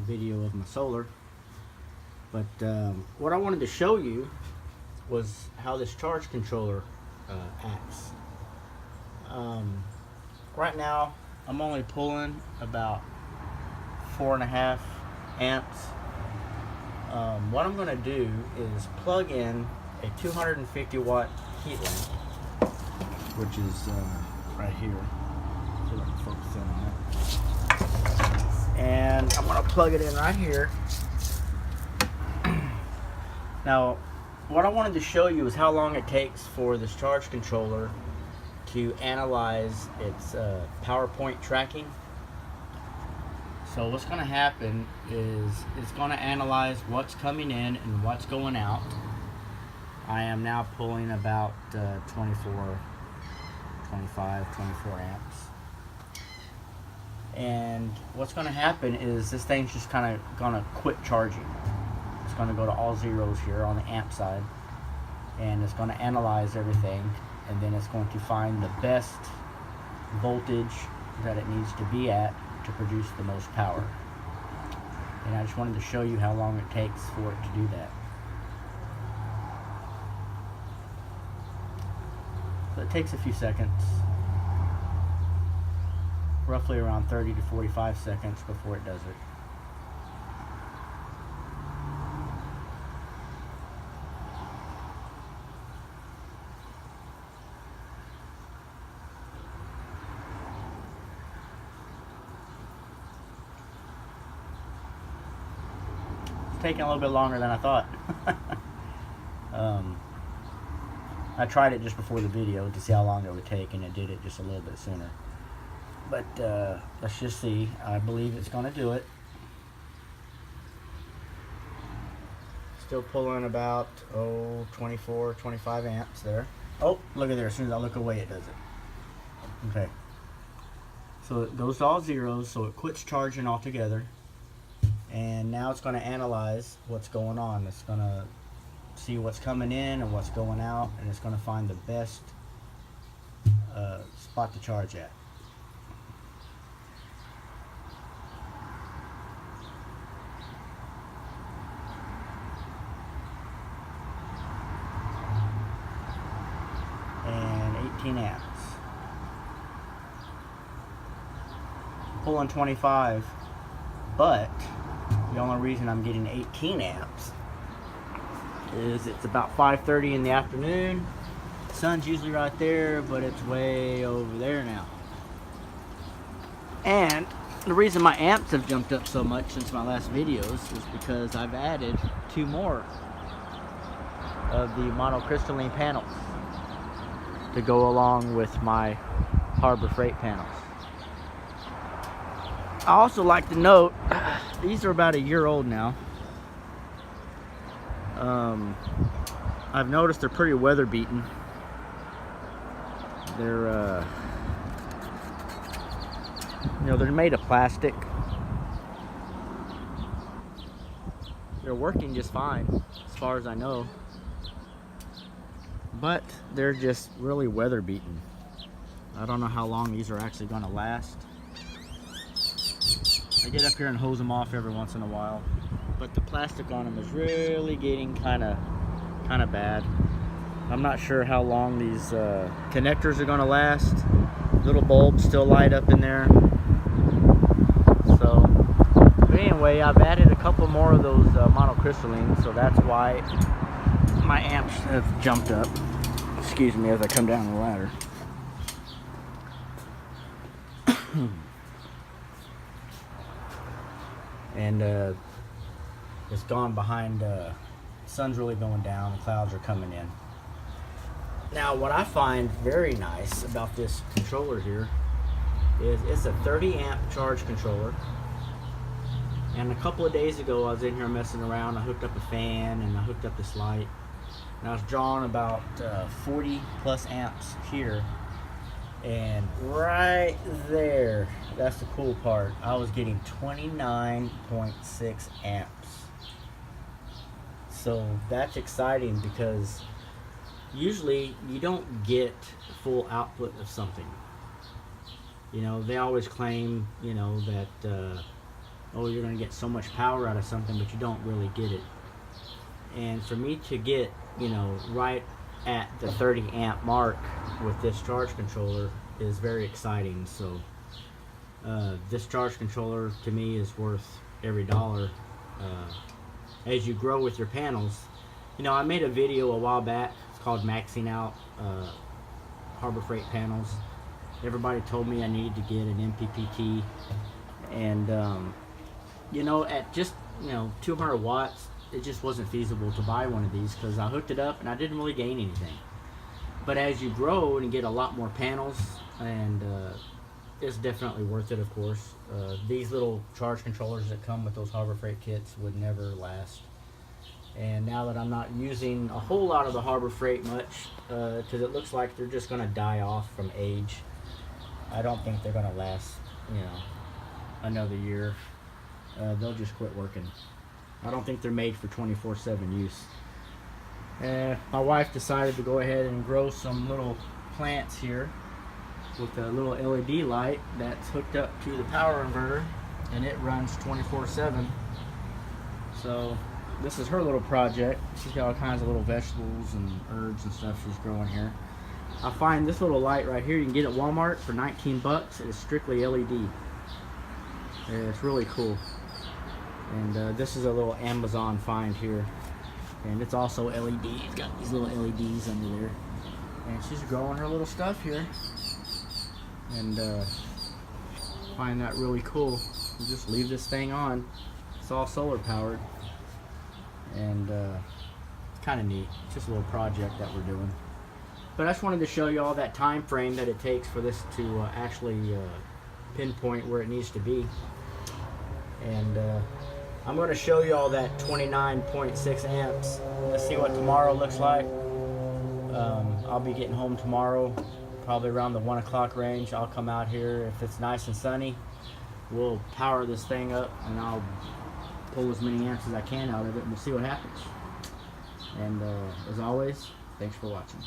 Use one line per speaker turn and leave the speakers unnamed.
video of my solar. But what I wanted to show you was how this charge controller acts. Right now I'm only pulling about 4.5 amps. What I'm going to do is plug in a 250 watt heat lamp, which is right here. See if I can focus in on it. And I'm going to plug it in right here. Now, what I wanted to show you is how long it takes for this charge controller to analyze its PowerPoint tracking. So what's going to happen is it's going to analyze what's coming in and what's going out. I am now pulling about 24 amps. And what's going to happen is this thing's just kind of going to quit charging. It's going to go to all zeros here on the amp side, and it's going to analyze everything, and then it's going to find the best voltage that it needs to be at to produce the most power. And I just wanted to show you how long it takes for it to do that. So it takes a few seconds, roughly around 30 to 45 seconds before it does it. Taking a little bit longer than I thought. I tried it just before the video to see how long it would take, and it did it just a little bit sooner. But let's just see. I believe it's going to do it. Still pulling about 24, 25 amps there. Oh, look at there. As soon as I look away, it does it. Okay. So it goes to all zeros, so it quits charging altogether. And now it's going to analyze what's going on. It's going to see what's coming in and what's going out, and it's going to find the best spot to charge at. And 18 amps. Pulling 25, but the only reason I'm getting 18 amps is it's about 5:30 in the afternoon. The sun's usually right there, but it's way over there now. And the reason my amps have jumped up so much since my last videos is because I've added 2 more of the monocrystalline panels to go along with my Harbor Freight panels. I also like to note, these are about a year old now. I've noticed they're pretty weather beaten. They're they're made of plastic. They're working just fine as far as I know, but they're just really weather beaten. I don't know how long these are actually going to last. I get up here and hose them off every once in a while, but the plastic on them is really getting kind of bad. I'm not sure how long these connectors are going to last. Little bulbs still light up in there. So, but anyway, I've added a couple more of those monocrystallines, so that's why my amps have jumped up. Excuse me as I come down the ladder. And it's gone behind, sun's really going down, the clouds are coming in. Now what I find very nice about this controller here is it's a 30 amp charge controller. And a couple of days ago I was in here messing around. I hooked up a fan and I hooked up this light, and I was drawing about 40 plus amps here. And right there, that's the cool part, I was getting 29.6 amps. So that's exciting because usually you don't get full output of something. You know, they always claim, you know, that oh, you're going to get so much power out of something, but you don't really get it. And for me to get, you know, right at the 30 amp mark with this charge controller is very exciting. So this charge controller to me is worth every dollar. As you grow with your panels, you know, I made a video a while back. It's called Maxing Out Harbor Freight Panels. Everybody told me I needed to get an MPPT, and you know, at just, you know, 200 watts, it just wasn't feasible to buy one of these because I hooked it up and I didn't really gain anything. But as you grow and get a lot more panels, and it's definitely worth it, of course. These little charge controllers that come with those Harbor Freight kits would never last. And now that I'm not using a whole lot of the Harbor Freight much, because it looks like they're just going to die off from age, I don't think they're going to last, you know, another year. They'll just quit working. I don't think they're made for 24/7 use. My wife decided to go ahead and grow some little plants here with a little LED light that's hooked up to the power inverter, and it runs 24/7. So this is her little project. She's got all kinds of little vegetables and herbs and stuff she's growing here. I find this little light right here, you can get at Walmart for 19 bucks. It is strictly LED. It's really cool. And this is a little Amazon find here, and it's also LED. It's got these little LEDs under there, and she's growing her little stuff here, and find that really cool. You just leave this thing on. It's all solar powered, and it's kind of neat. It's just a little project that we're doing. But I just wanted to show you all that time frame that it takes for this to actually pinpoint where it needs to be. And I'm going to show you all that 29.6 amps. Let's see what tomorrow looks like. I'll be getting home tomorrow, probably around the 1 o'clock range. I'll come out here. If it's nice and sunny, we'll power this thing up, and I'll pull as many amps as I can out of it, and we'll see what happens. And as always, thanks for watching.